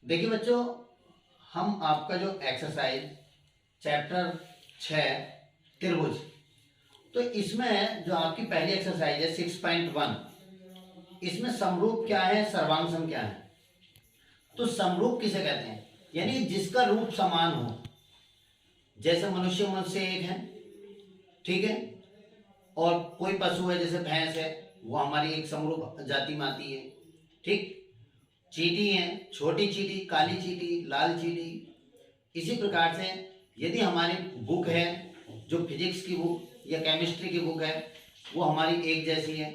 देखिए बच्चों, हम आपका जो एक्सरसाइज चैप्टर 6 त्रिभुज, तो इसमें जो आपकी पहली एक्सरसाइज है 6.1, इसमें समरूप क्या है, सर्वांग सम क्या है। तो समरूप किसे कहते हैं, यानी जिसका रूप समान हो। जैसे मनुष्य मुझसे एक है, ठीक है, और कोई पशु है जैसे भैंस है, वो हमारी एक समरूप जाति में आती है। ठीक, चींटी है, छोटी चींटी, काली चींटी, लाल चींटी। इसी प्रकार से यदि हमारी बुक है, जो फिजिक्स की बुक या केमिस्ट्री की बुक है, वो हमारी एक जैसी है।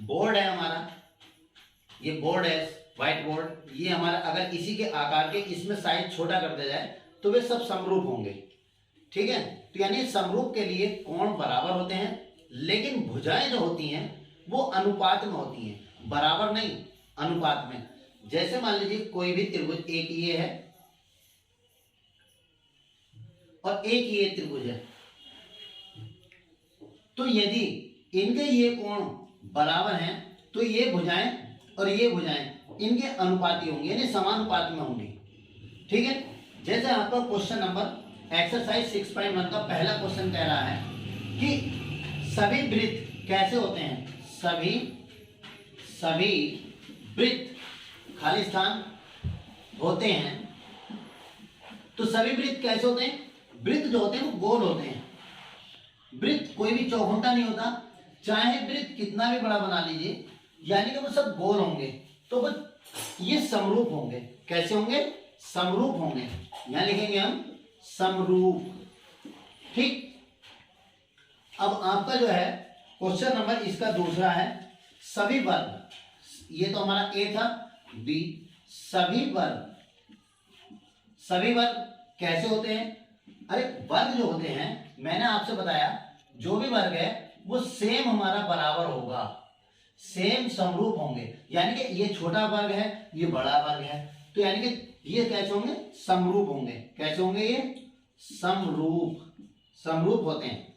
बोर्ड है हमारा, ये बोर्ड है, व्हाइट बोर्ड, ये हमारा अगर इसी के आकार के इसमें साइज छोटा कर दिया जाए तो वे सब समरूप होंगे। ठीक है, तो यानी समरूप के लिए कोण बराबर होते हैं, लेकिन भुजाएं जो होती हैं वो अनुपात में होती हैं, बराबर नहीं, अनुपात में। जैसे मान लीजिए कोई भी त्रिभुज, एक ये है और एक ये त्रिभुज है, तो यदि इनके ये कोण बराबर हैं तो ये भुजाएं और ये भुजाएं इनके अनुपाती होंगी, यानी समानुपात में होंगी। ठीक है, जैसे आपका क्वेश्चन नंबर एक्सरसाइज 6.1 का पहला क्वेश्चन कह रहा है कि सभी वृत्त कैसे होते हैं। सभी वृत्त खाली स्थान होते हैं। तो सभी वृत्त कैसे होते हैं, वृत्त जो होते हैं वो गोल होते हैं। वृत्त कोई भी चौखुंटा नहीं होता, चाहे वृत्त कितना भी बड़ा बना लीजिए, यानी कि वो सब गोल होंगे, तो वो ये समरूप होंगे। कैसे होंगे, समरूप होंगे। यहां लिखेंगे हम समरूप। ठीक, अब आपका जो है क्वेश्चन नंबर इसका दूसरा है, सभी वर्ग, ये तो हमारा ए था, बी, सभी वर्ग कैसे होते हैं। अरे वर्ग जो होते हैं, मैंने आपसे बताया जो भी वर्ग है वो सेम हमारा बराबर होगा, सेम समरूप होंगे। यानी कि ये छोटा वर्ग है, ये बड़ा वर्ग है, तो यानी कि ये कैसे होंगे, समरूप होंगे। कैसे होंगे, ये समरूप होते हैं।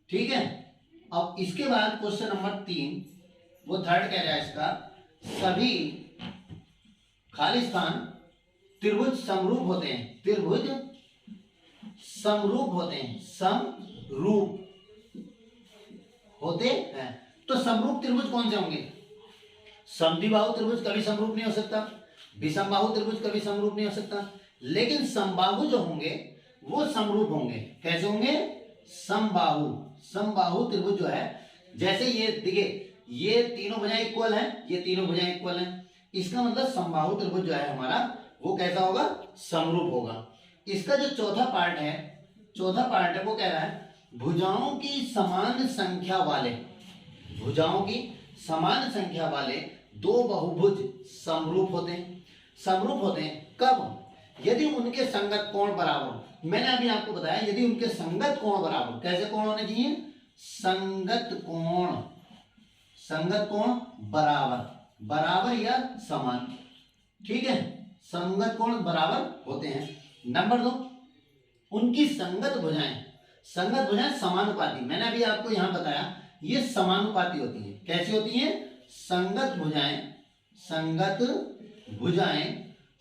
ठीक है, अब इसके बाद क्वेश्चन नंबर 3, वो थर्ड कह रहा है इसका, सभी खाली स्थान त्रिभुज समरूप होते हैं। त्रिभुज समरूप होते हैं, समरूप होते हैं। तो समरूप त्रिभुज कौन से होंगे, समद्विबाहु त्रिभुज कभी समरूप नहीं हो सकता, विषमबाहु त्रिभुज कभी समरूप नहीं हो सकता, लेकिन समबाहु जो होंगे वो समरूप होंगे। कैसे होंगे, समबाहु त्रिभुज जो है, जैसे ये देखिए, ये तीनों भुजाएं इक्वल हैं, ये तीनों भुजाएं इक्वल हैं, इसका मतलब समबाहु त्रिभुज जो है हमारा वो कैसा होगा, समरूप होगा। इसका जो चौथा पार्ट है वो कह रहा है भुजाओं की समान संख्या वाले दो बहुभुज समरूप होते हैं। कब, यदि उनके संगत कोण बराबर हो। मैंने अभी आपको बताया यदि उनके संगत कोण बराबर हो। कैसे कोण होने चाहिए, संगत कोण बराबर या समान। ठीक है, संगत कोण बराबर होते हैं। नंबर 2, उनकी संगत भुजाएं समानुपाती। मैंने अभी आपको यहां बताया ये समानुपाती होती है। कैसी होती हैं, संगत भुजाएं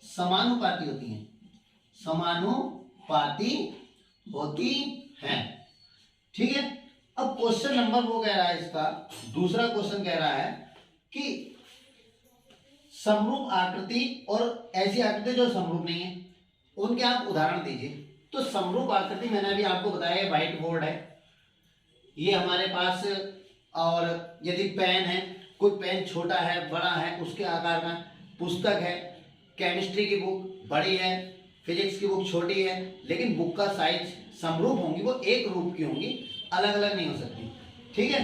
समानुपाती होती हैं। ठीक है, अब क्वेश्चन नंबर वो कह रहा है, इसका दूसरा क्वेश्चन कह रहा है कि समरूप आकृति और ऐसी आकृति जो समरूप नहीं है, उनके आप उदाहरण दीजिए। तो समरूप आकृति मैंने अभी आपको बताया, व्हाइट बोर्ड है ये हमारे पास, और यदि पेन है, कोई पेन छोटा है, बड़ा है, उसके आकार का, पुस्तक है, केमिस्ट्री की बुक बड़ी है, फिजिक्स की बुक छोटी है, लेकिन बुक का साइज समरूप होंगी, वो एक रूप की होंगी, अलग अलग नहीं हो सकती। ठीक है,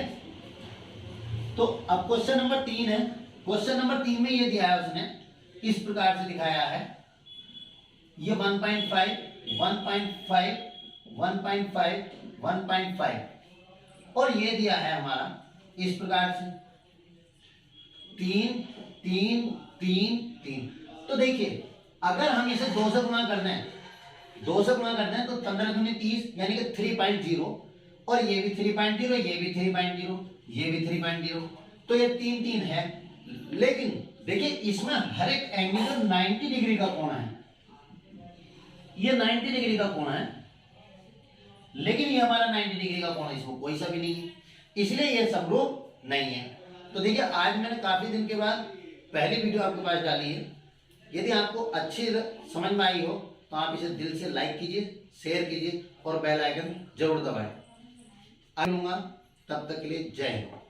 तो अब क्वेश्चन नंबर 3 है। क्वेश्चन नंबर 3 में ये दिया है, उसने इस प्रकार से दिखाया है, ये 1.5, 1.5, 1.5, 1.5, और ये दिया है हमारा इस प्रकार से 3, 3, 3, 3। तो देखिए, अगर हम इसे 2 से गुणा करते हैं, तो 15 दूनी 30, यानी कि 3.0, और ये भी 3.0, ये भी 3.0, ये भी 3.0, तो ये 3, 3 है। लेकिन देखिए इसमें हर एक एंगल 90 डिग्री का कोण है, ये 90 डिग्री का कोण है, लेकिन ये हमारा 90 डिग्री का कोण है, इसमें कोई सा भी नहीं है, इसलिए ये समरूप नहीं है। तो देखिए आज मैंने काफी दिन के बाद पहली वीडियो आपके पास डाली है। यदि आपको अच्छी समझ में आई हो तो आप इसे दिल से लाइक कीजिए, शेयर कीजिए और बेल आइकन जरूर दबाएं। आऊंगा, तब तक के लिए जय हिंद।